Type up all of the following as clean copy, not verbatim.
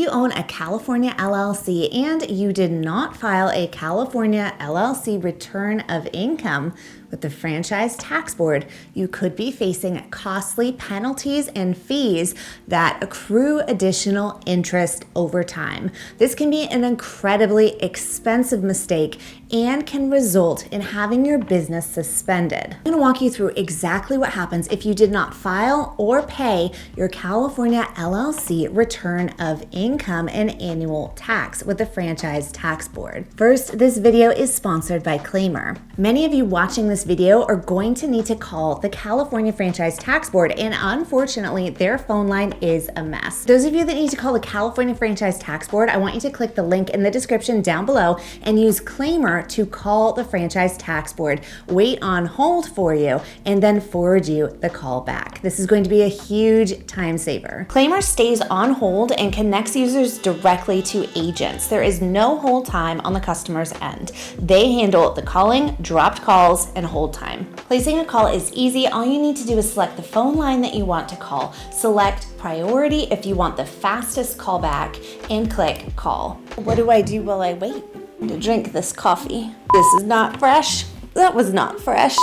you own a California LLC and you did not file a California LLC return of income with the Franchise Tax Board, you could be facing costly penalties and fees that accrue additional interest over time. This can be an incredibly expensive mistake and can result in having your business suspended. I'm going to walk you through exactly what happens if you did not file or pay your California LLC return of income and annual tax with the Franchise Tax Board. First, this video is sponsored by Claimer. Many of you watching this video are going to need to call the California Franchise Tax Board, and unfortunately, their phone line is a mess. Those of you that need to call the California Franchise Tax Board, I want you to click the link in the description down below and use Claimer to call the Franchise Tax Board. Wait on hold for you and then forward you the call back. This is going to be a huge time saver. Claimer stays on hold and connects users directly to agents. There is no hold time on the customer's end. They handle the calling, dropped calls, and hold time. Placing a call is easy. All you need to do is select the phone line that you want to call, select priority if you want the fastest call back, and click call. What do I do while I wait to drink this coffee? This is not fresh. That was not fresh.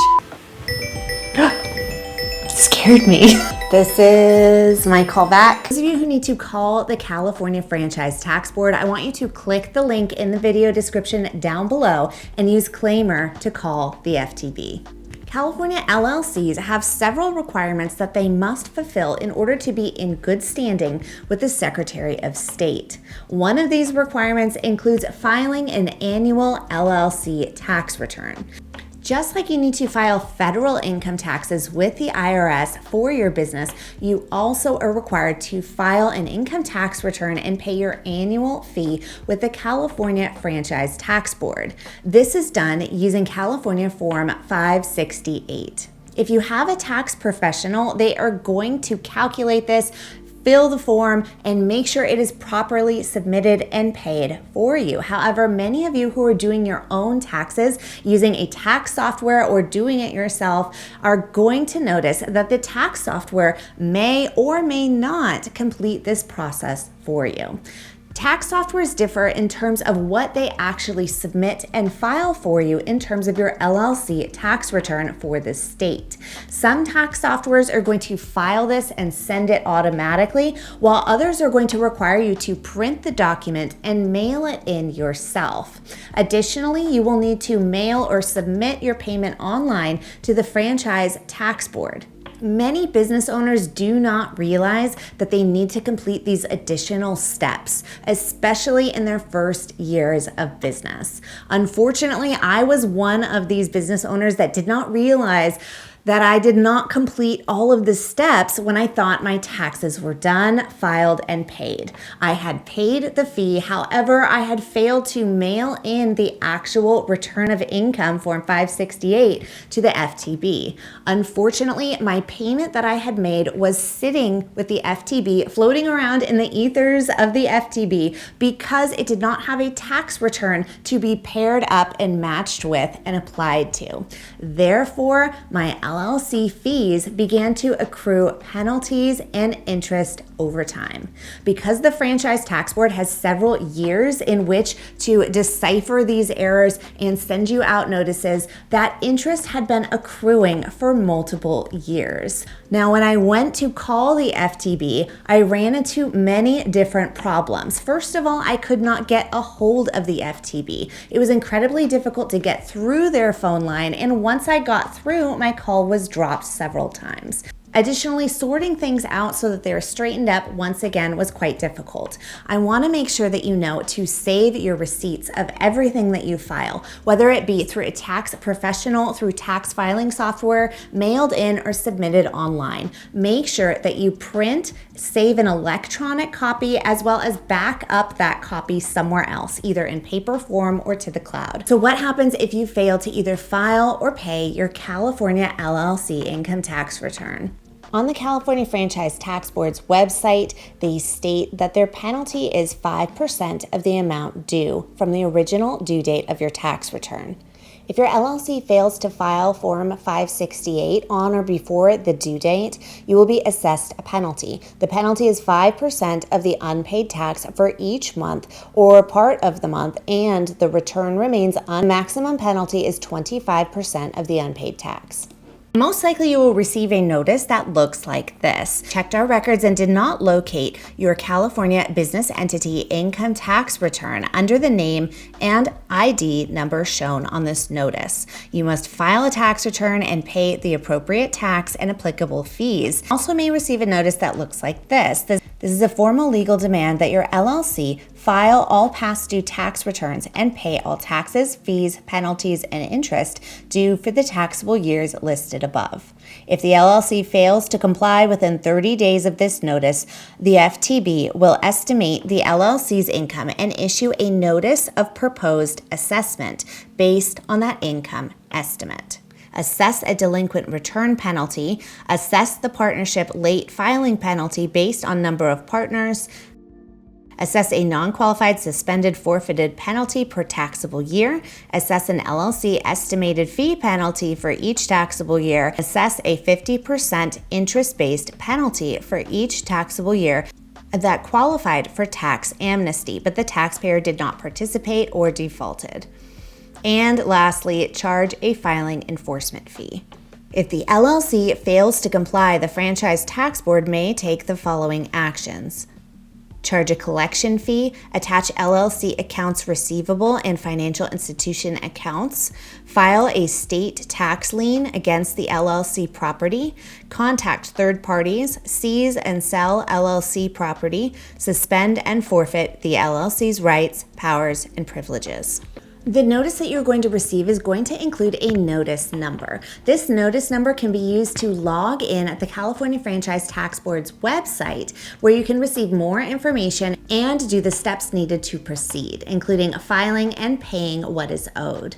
It scared me. This is my call back. Those of you who need to call the California Franchise Tax Board, I want you to click the link in the video description down below and use Claimer to call the FTB. California LLCs have several requirements that they must fulfill in order to be in good standing with the Secretary of State. One of these requirements includes filing an annual LLC tax return. Just like you need to file federal income taxes with the IRS for your business, you also are required to file an income tax return and pay your annual fee with the California Franchise Tax Board. This is done using California Form 568. If you have a tax professional, they are going to calculate this, fill the form, and make sure it is properly submitted and paid for you. However, many of you who are doing your own taxes using a tax software or doing it yourself are going to notice that the tax software may or may not complete this process for you. Tax softwares differ in terms of what they actually submit and file for you in terms of your LLC tax return for the state. Some tax softwares are going to file this and send it automatically, while others are going to require you to print the document and mail it in yourself. Additionally, you will need to mail or submit your payment online to the Franchise Tax Board. Many business owners do not realize that they need to complete these additional steps, especially in their first years of business. Unfortunately, I was one of these business owners that did not realize that I did not complete all of the steps when I thought my taxes were done, filed, and paid. I had paid the fee, however, I had failed to mail in the actual return of income form 568 to the FTB. Unfortunately, my payment that I had made was sitting with the FTB, floating around in the ethers of the FTB because it did not have a tax return to be paired up and matched with and applied to. Therefore, my LLC fees began to accrue penalties and interest over time. Because the Franchise Tax Board has several years in which to decipher these errors and send you out notices, that interest had been accruing for multiple years. Now, when I went to call the FTB, I ran into many different problems. First of all, I could not get a hold of the FTB. It was incredibly difficult to get through their phone line, and once I got through, my call was dropped several times. Additionally, sorting things out so that they're straightened up once again was quite difficult. I want to make sure that you know to save your receipts of everything that you file, whether it be through a tax professional, through tax filing software, mailed in, or submitted online. Make sure that you print, save an electronic copy, as well as back up that copy somewhere else, either in paper form or to the cloud. So what happens if you fail to either file or pay your California LLC income tax return? On the California Franchise Tax Board's website, they state that their penalty is 5% of the amount due from the original due date of your tax return. If your LLC fails to file Form 568 on or before the due date, you will be assessed a penalty. The penalty is 5% of the unpaid tax for each month or part of the month, and the return remains on. Maximum penalty is 25% of the unpaid tax. Most likely you will receive a notice that looks like this. Checked our records and did not locate your California business entity income tax return under the name and ID number shown on this notice. You must file a tax return and pay the appropriate tax and applicable fees. Also may receive a notice that looks like this. This is a formal legal demand that your LLC file all past due tax returns and pay all taxes, fees, penalties, and interest due for the taxable years listed above. If the LLC fails to comply within 30 days of this notice, the FTB will estimate the LLC's income and issue a notice of proposed assessment based on that income estimate. Assess a delinquent return penalty, assess the partnership late filing penalty based on number of partners, assess a non-qualified suspended forfeited penalty per taxable year, assess an LLC estimated fee penalty for each taxable year, assess a 50% interest-based penalty for each taxable year that qualified for tax amnesty, but the taxpayer did not participate or defaulted. And lastly, charge a filing enforcement fee. If the LLC fails to comply, the Franchise Tax Board may take the following actions. Charge a collection fee, attach LLC accounts receivable and financial institution accounts, file a state tax lien against the LLC property, contact third parties, seize and sell LLC property, suspend and forfeit the LLC's rights, powers, and privileges. The notice that you're going to receive is going to include a notice number. This notice number can be used to log in at the California Franchise Tax Board's website, where you can receive more information and do the steps needed to proceed, including filing and paying what is owed.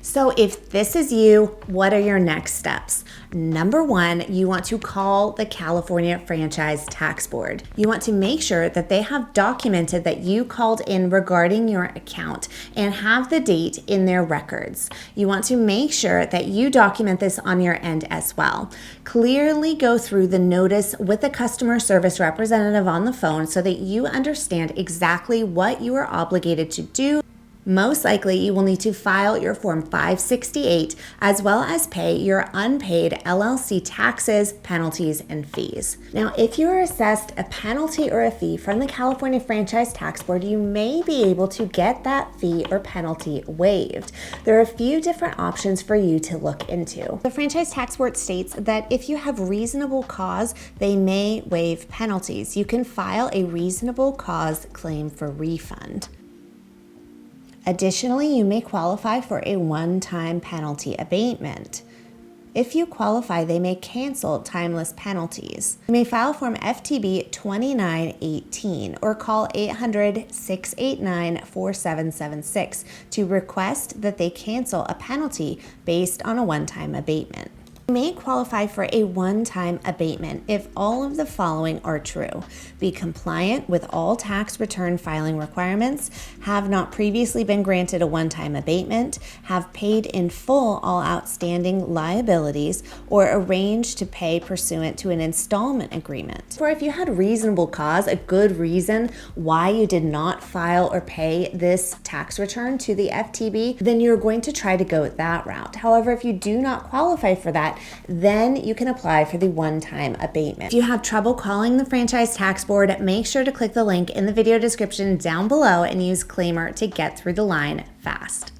So if this is you, what are your next steps? Number one, you want to call the California Franchise Tax Board. You want to make sure that they have documented that you called in regarding your account and have the date in their records. You want to make sure that you document this on your end as well. Clearly go through the notice with a customer service representative on the phone so that you understand exactly what you are obligated to do. Most likely, you will need to file your Form 568 as well as pay your unpaid LLC taxes, penalties, and fees. Now, if you are assessed a penalty or a fee from the California Franchise Tax Board, you may be able to get that fee or penalty waived. There are a few different options for you to look into. The Franchise Tax Board states that if you have reasonable cause, they may waive penalties. You can file a reasonable cause claim for refund. Additionally, you may qualify for a one-time penalty abatement. If you qualify, they may cancel timeless penalties. You may file Form FTB 2918 or call 800-689-4776 to request that they cancel a penalty based on a one-time abatement. You may qualify for a one-time abatement if all of the following are true. Be compliant with all tax return filing requirements, have not previously been granted a one-time abatement, have paid in full all outstanding liabilities, or arranged to pay pursuant to an installment agreement. Or if you had reasonable cause, a good reason why you did not file or pay this tax return to the FTB, then you're going to try to go that route. However, if you do not qualify for that, then you can apply for the one-time abatement. If you have trouble calling the Franchise Tax Board, make sure to click the link in the video description down below and use Claimer to get through the line fast.